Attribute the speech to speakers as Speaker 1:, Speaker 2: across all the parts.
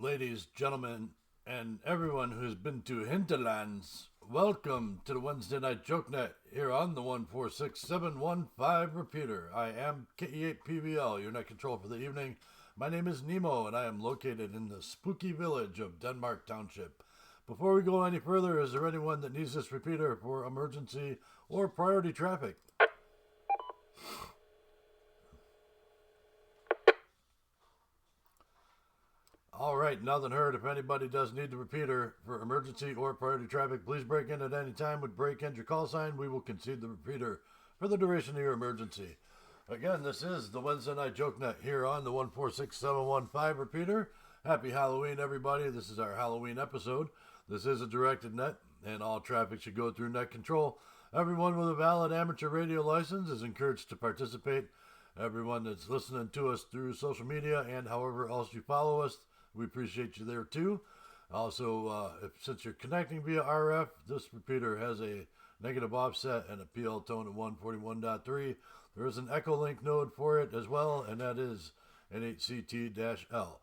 Speaker 1: ladies, gentlemen, and everyone who's been to Hinterlands. Welcome to the Wednesday Night Joke Net here on the 146715 repeater. I am KE8PBL, your net control for the evening. My name is Nemo, and I am located in the spooky village of Denmark Township. Before we go any further, is there anyone that needs this repeater for emergency or priority traffic? All right, nothing heard. If anybody does need the repeater for emergency or priority traffic, please break in at any time with break in your call sign. We will concede the repeater for the duration of your emergency. Again, this is the Wednesday Night Joke Net here on the 146715 repeater. Happy Halloween, everybody. This is our Halloween episode. This is a directed net, and all traffic should go through net control. Everyone with a valid amateur radio license is encouraged to participate. Everyone that's listening to us through social media and however else you follow us, we appreciate you there too. Also, since you're connecting via RF, this repeater has a negative offset and a PL tone of 141.3. There is an Echo Link node for it as well, and that is NHCT-L.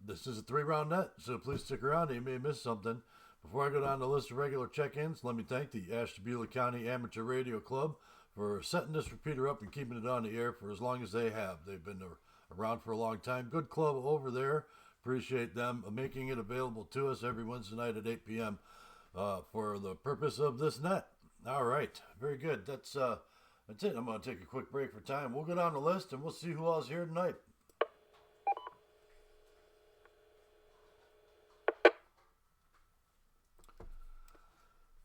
Speaker 1: This is a 3-round net, so please stick around and you may miss something. Before I go down the list of regular check-ins, let me thank the Ashtabula County Amateur Radio Club for setting this repeater up and keeping it on the air for as long as they have. They've been around for a long time. Good club over there. Appreciate them making it available to us every Wednesday night at 8 p.m. For the purpose of this net. All right, very good. That's it. I'm going to take a quick break for time. We'll go down the list and we'll see who else is here tonight.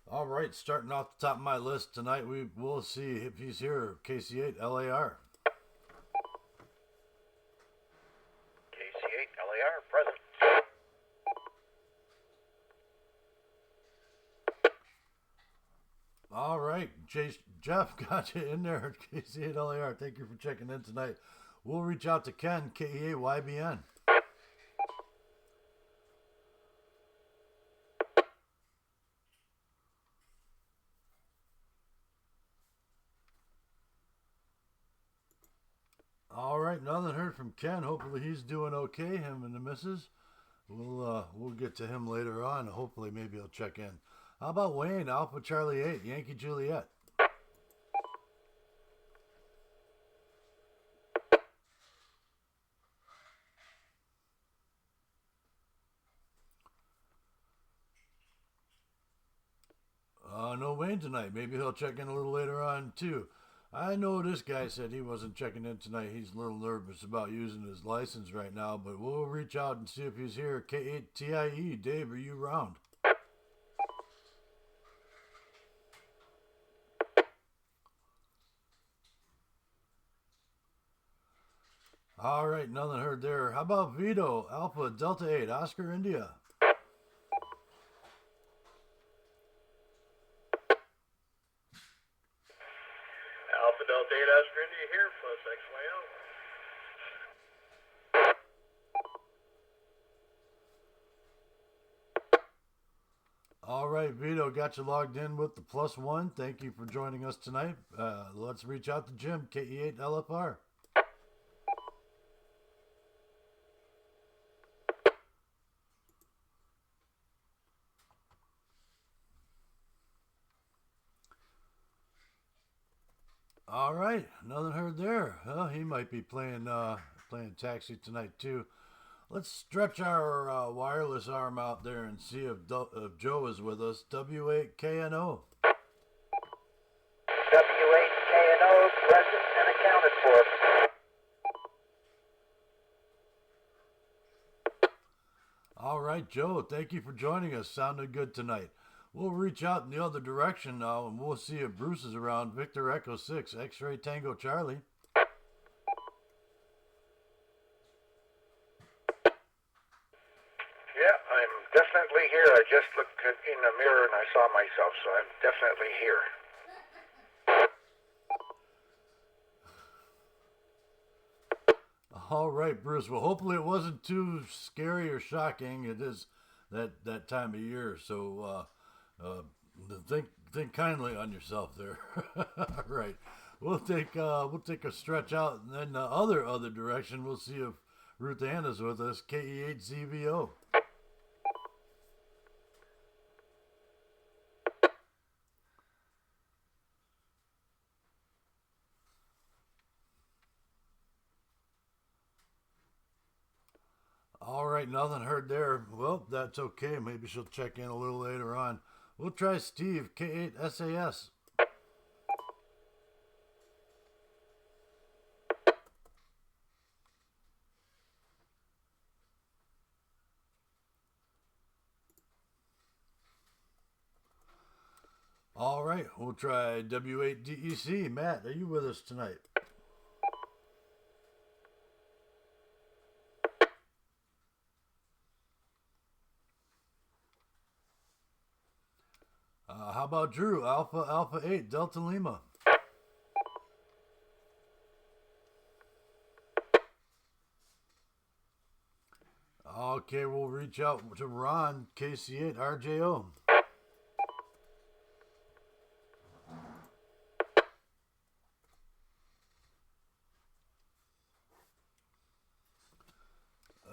Speaker 1: All right, starting off the top of my list tonight, we will see if he's here. KC8 LAR.
Speaker 2: KC8 LAR present.
Speaker 1: All right, Jeff got you in there at KC8 LAR. Thank you for checking in tonight. We'll reach out to Ken, KE8 YBN. All right, nothing heard from Ken. Hopefully he's doing okay, him and the missus. We'll get to him later on. Hopefully maybe he'll check in. How about Wayne, Alpha Charlie 8, Yankee Juliet? No Wayne tonight. Maybe he'll check in a little later on too. I know this guy said he wasn't checking in tonight. He's a little nervous about using his license right now, but we'll reach out and see if he's here. K8TIE, Dave, are you around? All right, nothing heard there. How about Vito, Alpha Delta 8, Oscar India?
Speaker 2: Alpha Delta 8 Oscar India here, plus XYL.
Speaker 1: All right, Vito, got you logged in with the +1. Thank you for joining us tonight. Let's reach out to Jim, KE8 LFR. All right, nothing heard there. He might be playing taxi tonight too. Let's stretch our wireless arm out there and see if Joe is with us. W8KNO.
Speaker 2: W8KNO present and accounted for.
Speaker 1: All right, Joe, thank you for joining us. Sounded good tonight. We'll reach out in the other direction now and we'll see if Bruce is around. Victor Echo 6, X-Ray Tango Charlie.
Speaker 2: Yeah, I'm definitely here. I just looked in the mirror and I saw myself, so I'm definitely here.
Speaker 1: All right, Bruce. Well, hopefully it wasn't too scary or shocking. It is that time of year, so think kindly on yourself there. All right, we'll take a stretch out, and then the other direction. We'll see if Ruth Ann is with us, KE8ZVO. All right, nothing heard there. Well, that's okay. Maybe she'll check in a little later on. We'll try Steve, K8SAS. All right, we'll try W8DEC. Matt, are you with us tonight? How about Drew, Alpha 8, Delta Lima? Okay, we'll reach out to Ron, KC8, RJO.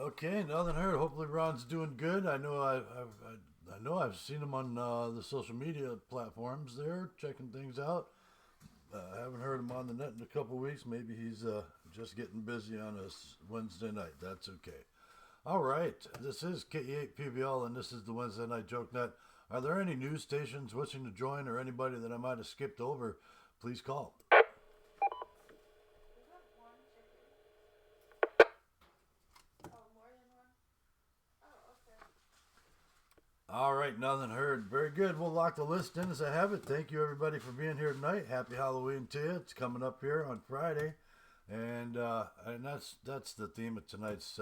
Speaker 1: Okay, nothing heard. Hopefully Ron's doing good. I know I've seen him on the social media platforms there, checking things out. I haven't heard him on the net in a couple weeks. Maybe he's just getting busy on a Wednesday night. That's okay. All right, this is K8PBL, and this is the Wednesday Night Joke Net. Are there any news stations wishing to join, or anybody that I might have skipped over? Please call. All right, nothing heard. Very good. We'll lock the list in as I have it. Thank you, everybody, for being here tonight. Happy Halloween to you. It's coming up here on Friday, and that's the theme of tonight's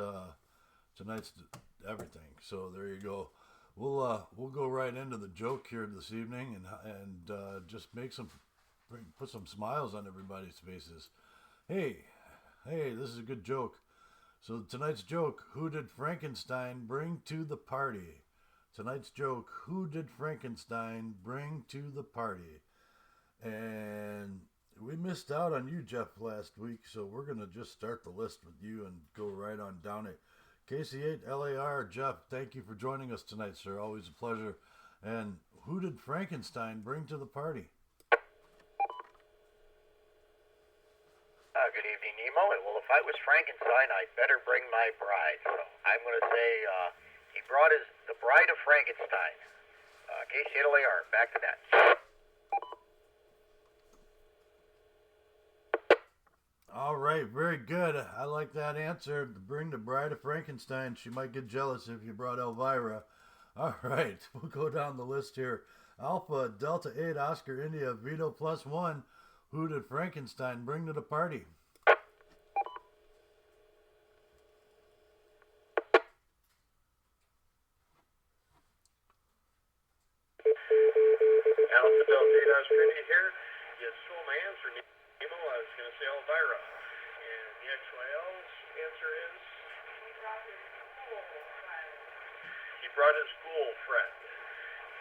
Speaker 1: everything. So there you go. We'll go right into the joke here this evening, and just put some smiles on everybody's faces. Hey, this is a good joke. So tonight's joke: who did Frankenstein bring to the party? Tonight's joke: who did Frankenstein bring to the party? And we missed out on you, Jeff, last week, so we're going to just start the list with you and go right on down it. KC8LAR, Jeff, thank you for joining us tonight, sir. Always a pleasure. And who did Frankenstein bring to the party?
Speaker 3: Good evening, Nemo. Well, if I was Frankenstein, I'd better bring my bride. So I'm going to say he brought the bride of Frankenstein. KC8LAR, back to that.
Speaker 1: All right, very good. I like that answer. Bring the bride of Frankenstein. She might get jealous if you brought Elvira. All right, we'll go down the list here. Alpha, Delta 8, Oscar, India, Vito +1. Who did Frankenstein bring to the party?
Speaker 4: Alpha Delta 8 Oscar India here. You stole my answer, Nemo. I was going to say Elvira. And the XYL's answer is... He brought his ghoul friend.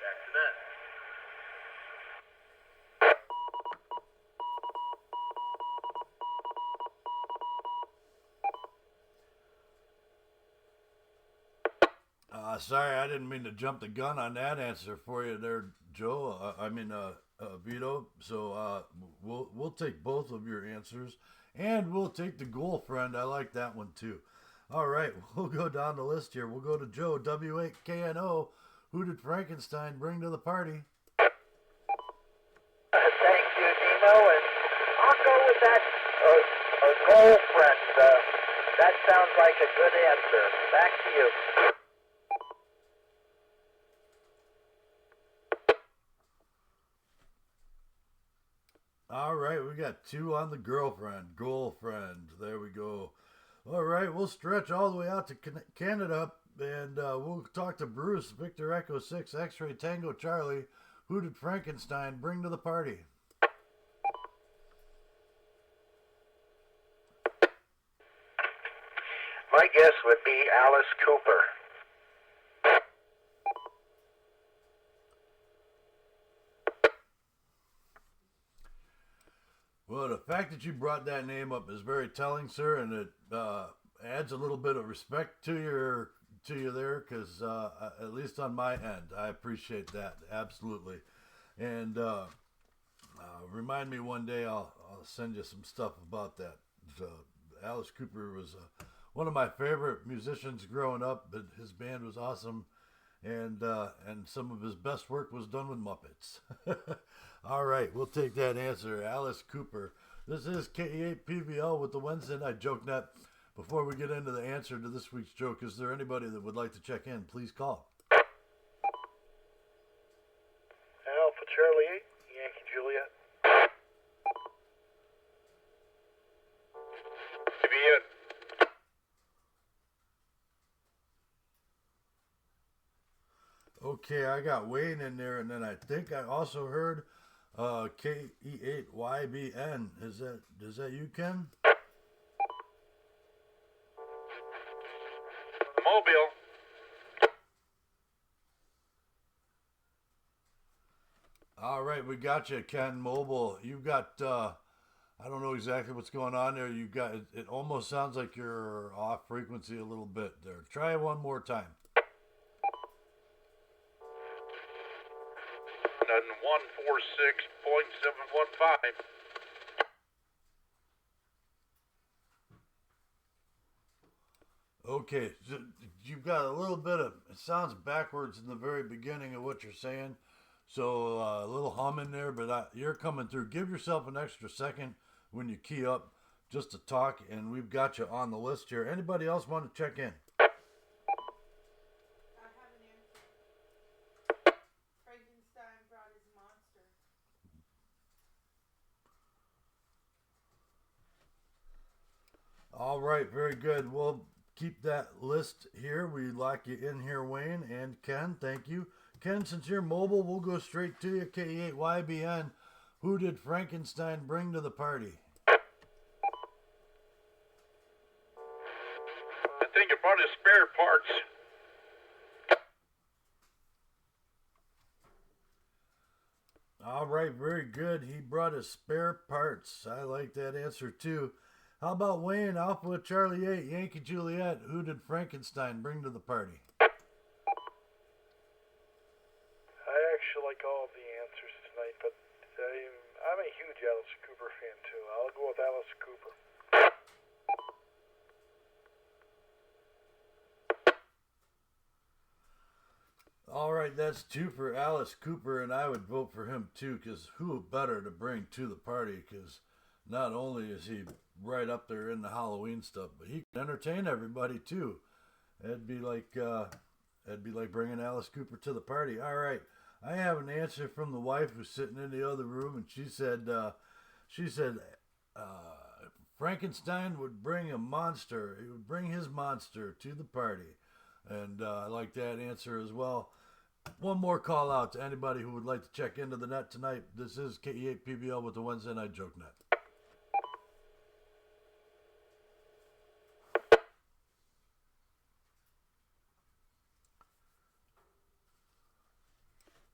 Speaker 4: Back to that.
Speaker 1: Sorry, I didn't mean to jump the gun on that answer for you there, Joe. Vito. So we'll take both of your answers, and we'll take the ghoul friend. I like that one too. All right, we'll go down the list here. We'll go to Joe, W8KNO. Who did Frankenstein bring to the party?
Speaker 3: Thank you, Nemo. And I'll go with that ghoul friend. That sounds like a good answer. Back to you.
Speaker 1: All right, we got two on the girlfriend. There we go. All right, we'll stretch all the way out to Canada, and we'll talk to Bruce, Victor Echo 6, X-Ray Tango Charlie. Who did Frankenstein bring to the party?
Speaker 2: My guess would be Alice Cooper.
Speaker 1: Well, the fact that you brought that name up is very telling, sir, and it adds a little bit of respect to you there, because at least on my end, I appreciate that absolutely. And remind me one day, I'll send you some stuff about that. Alice Cooper was one of my favorite musicians growing up, but his band was awesome, and some of his best work was done with Muppets. All right, we'll take that answer, Alice Cooper. This is KE8PVL with the Wednesday Night Joke Net. Before we get into the answer to this week's joke, is there anybody that would like to check in? Please call.
Speaker 4: Alpha Charlie 8, Yankee Juliet. Ian.
Speaker 1: Okay, I got Wayne in there, and then I think I also heard KE8YBN. Is that you, Ken?
Speaker 4: Mobile.
Speaker 1: All right, we got you, Ken Mobile. You've got I don't know exactly what's going on there. You got it almost sounds like you're off frequency a little bit there. Try it one more time.
Speaker 4: 146.715.
Speaker 1: Okay, so you've got a little bit of, it sounds backwards in the very beginning of what you're saying. So a little hum in there, but you're coming through. Give yourself an extra second when you key up just to talk, and we've got you on the list here. Anybody else want to check in?
Speaker 5: I have an answer. Frankenstein brought his monster.
Speaker 1: All right, very good. We'll keep that list here. We lock you in here, Wayne and Ken. Thank you. Ken, since you're mobile, we'll go straight to you. KE8YBN. Who did Frankenstein bring to the party?
Speaker 4: I think it brought his spare parts.
Speaker 1: All right, very good. He brought his spare parts. I like that answer too. How about Wayne, Alpha Charlie 8, Yankee Juliet? Who did Frankenstein bring to the party?
Speaker 6: I actually like all of the answers tonight, but I'm a huge Alice Cooper fan too. I'll go with Alice Cooper.
Speaker 1: All right, that's two for Alice Cooper, and I would vote for him too, because who better to bring to the party? Because not only is he right up there in the Halloween stuff, but he can entertain everybody too. It'd be like bringing Alice Cooper to the party. All right, I have an answer from the wife who's sitting in the other room, and she said Frankenstein would bring a monster. He would bring his monster to the party, and I like that answer as well. One more call out to anybody who would like to check into the net tonight. This is KE8PBL with the Wednesday Night Joke Net.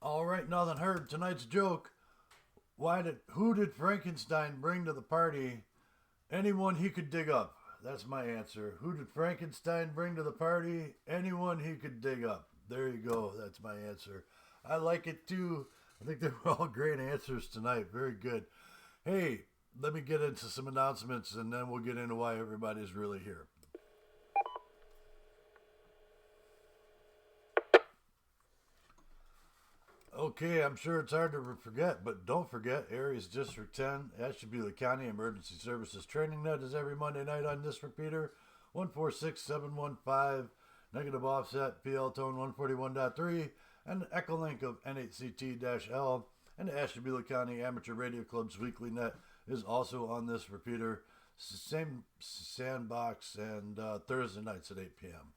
Speaker 1: All right, nothing heard. Tonight's joke. Who did Frankenstein bring to the party? Anyone he could dig up. That's my answer. Who did Frankenstein bring to the party? Anyone he could dig up. There you go. That's my answer. I like it too. I think they were all great answers tonight. Very good. Hey, let me get into some announcements, and then we'll get into why everybody's really here. Okay, I'm sure it's hard to forget, but don't forget, Aries District 10, Ashtabula County Emergency Services Training Net is every Monday night on this repeater, 146715, negative offset, PL tone 141.3, and the Echolink of NHCT-L, and the Ashtabula County Amateur Radio Club's weekly net is also on this repeater, same sandbox, and Thursday nights at 8 p.m.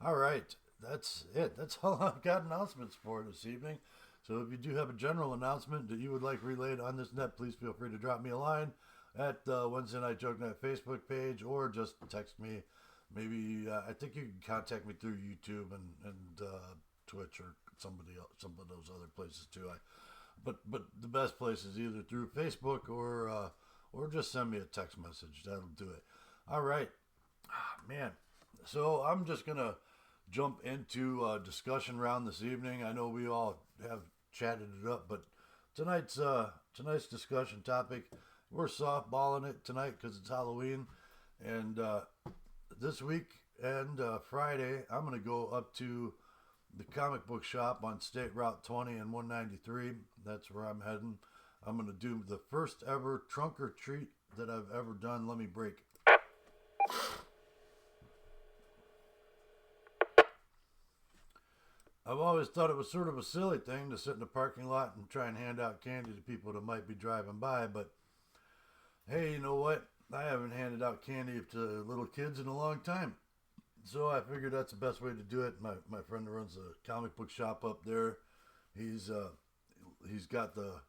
Speaker 1: All right, that's it. That's all I've got announcements for this evening. So if you do have a general announcement that you would like relayed on this net, please feel free to drop me a line at the Wednesday Night Joke Net Facebook page, or just text me. Maybe I think you can contact me through YouTube and Twitch or some of those other places too. But the best place is either through Facebook or just send me a text message. That'll do it. All right. Man, so I'm just gonna jump into discussion round this evening. I know we all have chatted it up, but tonight's discussion topic, we're softballing it tonight because it's Halloween, and this week and Friday I'm gonna go up to the comic book shop on State Route 20 and 193. That's where I'm heading. I'm gonna do the first ever trunk or treat that I've ever done. Let me break. I've always thought it was sort of a silly thing to sit in the parking lot and try and hand out candy to people that might be driving by, but hey, you know what? I haven't handed out candy to little kids in a long time. So I figured that's the best way to do it. My friend runs a comic book shop up there. He's got the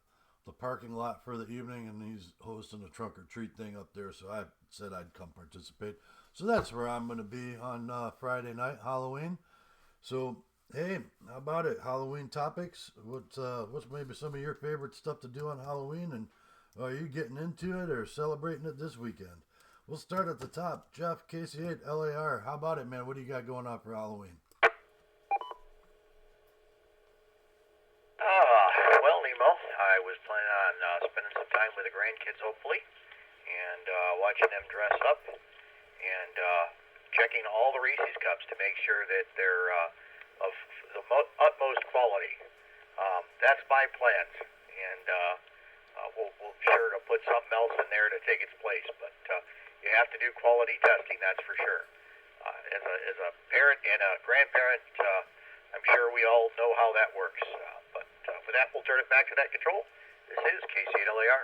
Speaker 1: parking lot for the evening, and he's hosting a trunk or treat thing up there. So I said I'd come participate. So that's where I'm going to be on Friday night, Halloween. So hey, how about it? Halloween topics. What's maybe some of your favorite stuff to do on Halloween, and are you getting into it or celebrating it this weekend? We'll start at the top. Jeff, KC8, LAR. How about it, man? What do you got going on for Halloween?
Speaker 3: Well, Nemo, I was planning on spending some time with the grandkids, hopefully, and watching them dress up, and checking all the Reese's cups to make sure that they're of the utmost quality. That's my plans, and we'll be sure to put something else in there to take its place, but you have to do quality testing, that's for sure. As a parent and a grandparent, I'm sure we all know how that works. But for that, we'll turn it back to that control. This is KC8LAR.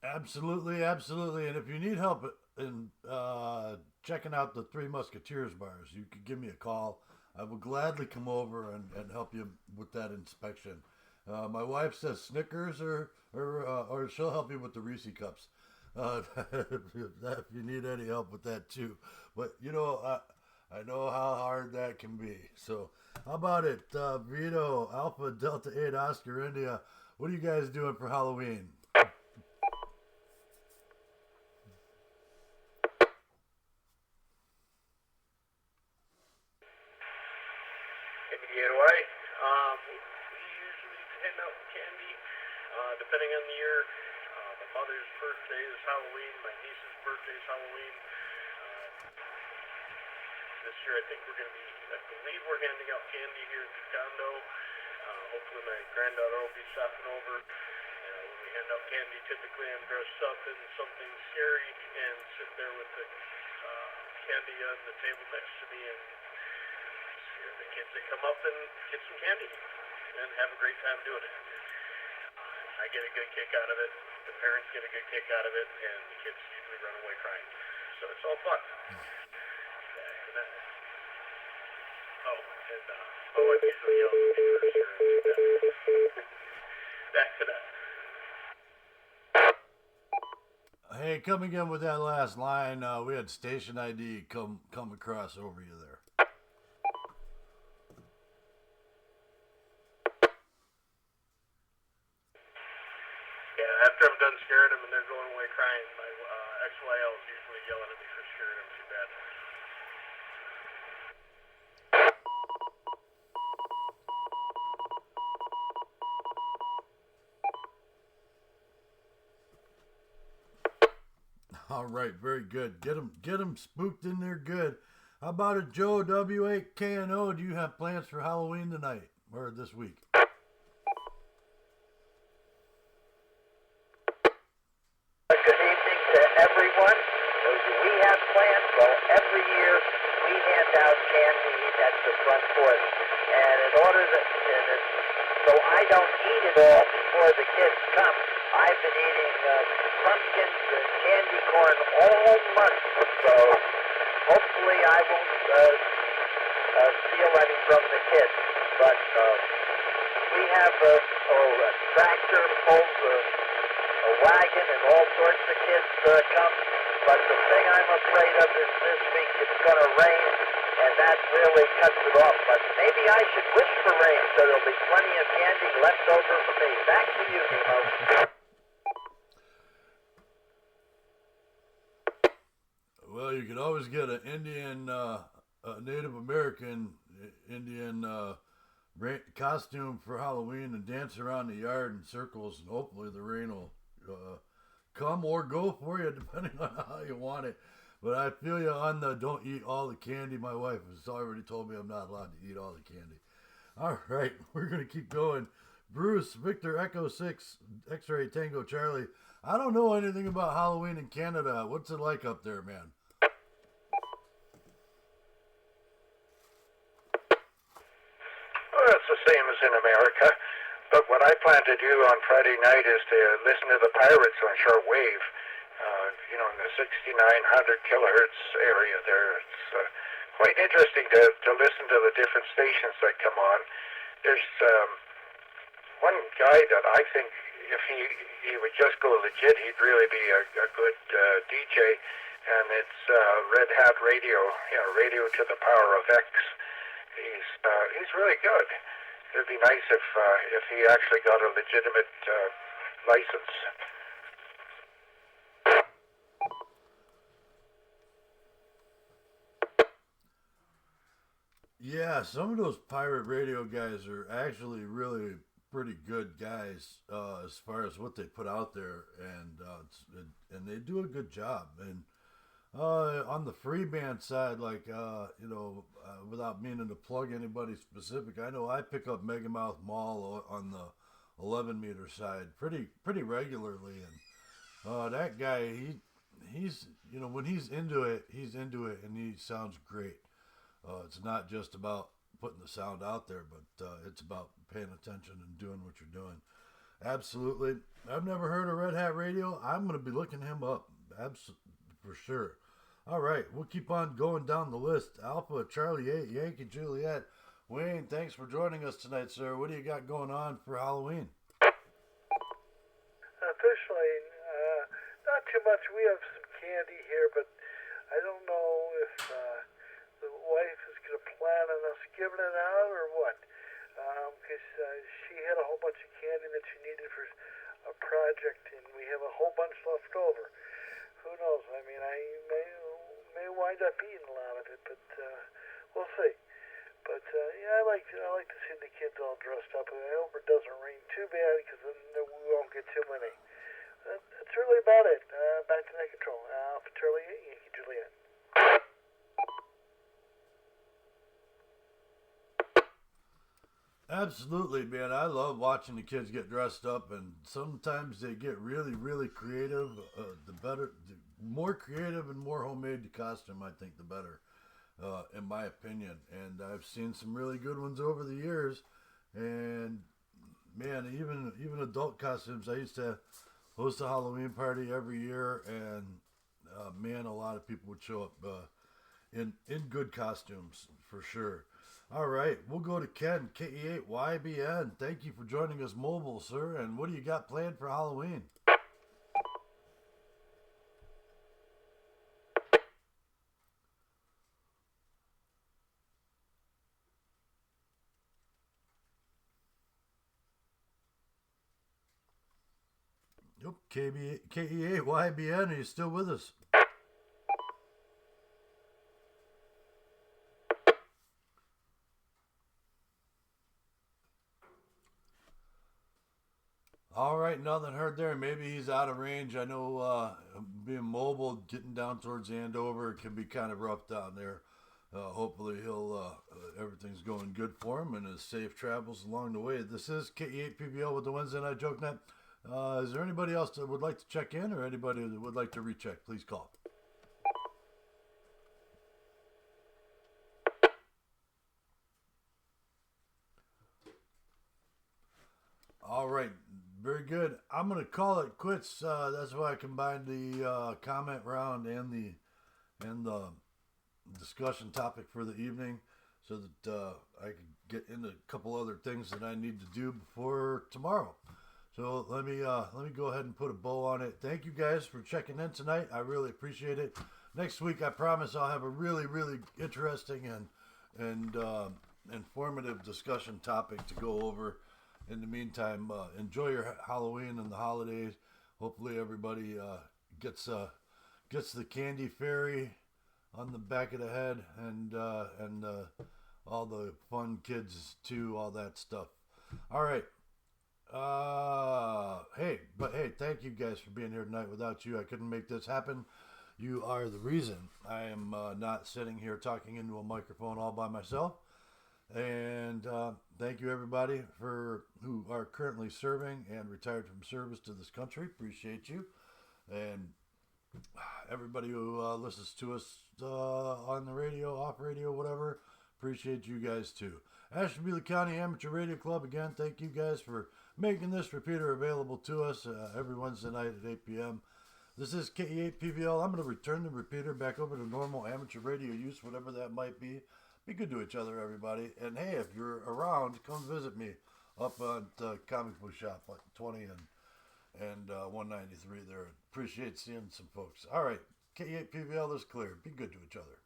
Speaker 1: Absolutely, absolutely. And if you need help in checking out the Three Musketeers bars, you could give me a call. I will gladly come over and help you with that inspection. My wife says Snickers or she'll help you with the Reese cups. If you need any help with that too. But you know, I know how hard that can be. So how about it, Vito, Alpha Delta 8 Oscar India? What are you guys doing for Halloween?
Speaker 4: Get away. We usually hand out candy, depending on the year. My mother's birthday is Halloween. My niece's birthday is Halloween. This year, I believe we're handing out candy here at the condo. Hopefully, my granddaughter will be stopping over. When we hand out candy, typically I'm dressed up in something scary and sit there with the candy on the table next to me and the kids that come up and get some candy and have a great time doing it. I get a good kick out of it, the parents get a good kick out of it, and the kids usually run away crying. So it's all fun. My wife usually yells at me for sure. Back to that.
Speaker 1: Hey, coming in with that last line, we had station ID come across over you there.
Speaker 4: After I'm done scaring them and they're going away crying, my XYL is usually yelling at me for scaring them too bad.
Speaker 1: All right, very good. Get them spooked in there good. How about it, Joe W8KNO? Do you have plans for Halloween tonight or this week?
Speaker 3: Good evening to everyone. We have plans. Well, every year we hand out candy at the front porch, and in order so I don't eat it all before the kids come, I've been eating pumpkins and candy corn all month. So hopefully I won't steal any from the kids. But we have a tractor pulls a wagon and all sorts of kids come. But the thing I'm afraid of is this week it's going to rain, and that really cuts it off. But maybe I should wish for rain so there'll be plenty of candy left over for me. Back to you, Nemo.
Speaker 1: Well, you could always get an Indian, a Native American Indian costume for Halloween and dance around the yard in circles, and hopefully the rain will come or go for you, depending on how you want it. But I feel you on the don't eat all the candy. My wife has already told me I'm not allowed to eat all the candy. All right, we're going to keep going. Bruce, Victor, Echo 6, X-Ray, Tango, Charlie. I don't know anything about Halloween in Canada. What's it like up there, man?
Speaker 2: Well, it's the same as in America. But what I plan to do on Friday night is to listen to the Pirates on shortwave. In the 6,900 kilohertz area there. It's quite interesting to listen to the different stations that come on. There's one guy that I think if he would just go legit, he'd really be a good DJ, and it's Red Hat Radio, radio to the power of X. He's really good. It'd be nice if he actually got a legitimate license.
Speaker 1: Yeah, some of those pirate radio guys are actually really pretty good guys as far as what they put out there, and they do a good job. And on the free band side, without meaning to plug anybody specific, I know I pick up Megamouth Mall on the 11 meter side pretty regularly, and that guy he's when he's into it, and he sounds great. It's not just about putting the sound out there, but it's about paying attention and doing what you're doing. Absolutely. I've never heard of Red Hat Radio. I'm going to be looking him up. For sure. All right. We'll keep on going down the list. Alpha, Charlie 8, Yankee, Juliet. Wayne, thanks for joining us tonight, sir. What do you got going on for Halloween?
Speaker 6: Officially, not too much. We have some candy here, but I don't know if the wife is going to plan on us giving it out or what. Because she had a whole bunch of candy that she needed for a project, and we have a whole bunch left over. Who knows? I mean, I may wind up eating a lot of it, but we'll see. But I like to see the kids all dressed up. And I hope it doesn't rain too bad, because then we won't get too many. That's really about it. Back to Net Control. Alpha Charlie 8, Yankee Juliet.
Speaker 1: Absolutely, man. I love watching the kids get dressed up, and sometimes they get really, really creative. The more creative and more homemade the costume, I think, the better, in my opinion. And I've seen some really good ones over the years. And man, even adult costumes. I used to host a Halloween party every year, and man, a lot of people would show up in good costumes for sure. All right, we'll go to Ken, KE8YBN. Thank you for joining us mobile, sir. And what do you got planned for Halloween? Yep, KE8YBN, are you still with us? All right, nothing heard there. Maybe he's out of range. I know being mobile, getting down towards Andover can be kind of rough down there. Hopefully everything's going good for him and his safe travels along the way. This is KE8PBL with the Wednesday Night Joke Net. Is there anybody else that would like to check in, or anybody that would like to recheck? Please call. All right. Very good. I'm going to call it quits. That's why I combined the comment round and the discussion topic for the evening, so that I can get into a couple other things that I need to do before tomorrow. So let me go ahead and put a bow on it. Thank you guys for checking in tonight. I really appreciate it. Next week, I promise I'll have a really, really interesting and informative discussion topic to go over. In the meantime, enjoy your Halloween and the holidays. Hopefully everybody gets the candy fairy on the back of the head, and all the fun kids too, all that stuff. All right. Hey, thank you guys for being here tonight. Without you, I couldn't make this happen. You are the reason I am not sitting here talking into a microphone all by myself. And thank you everybody who are currently serving and retired from service to this country. Appreciate you. And everybody who listens to us on the radio, off radio, whatever, appreciate you guys too. Ashtabula County Amateur Radio Club, again, thank you guys for making this repeater available to us every Wednesday night at 8 p.m. This is KE8PVL. I'm going to return the repeater back over to normal amateur radio use, whatever that might be. Be good to each other, everybody. And hey, if you're around, come visit me up at Comic Book Shop, like 20 and 193 there. Appreciate seeing some folks. All right, KE8PVL is clear. Be good to each other.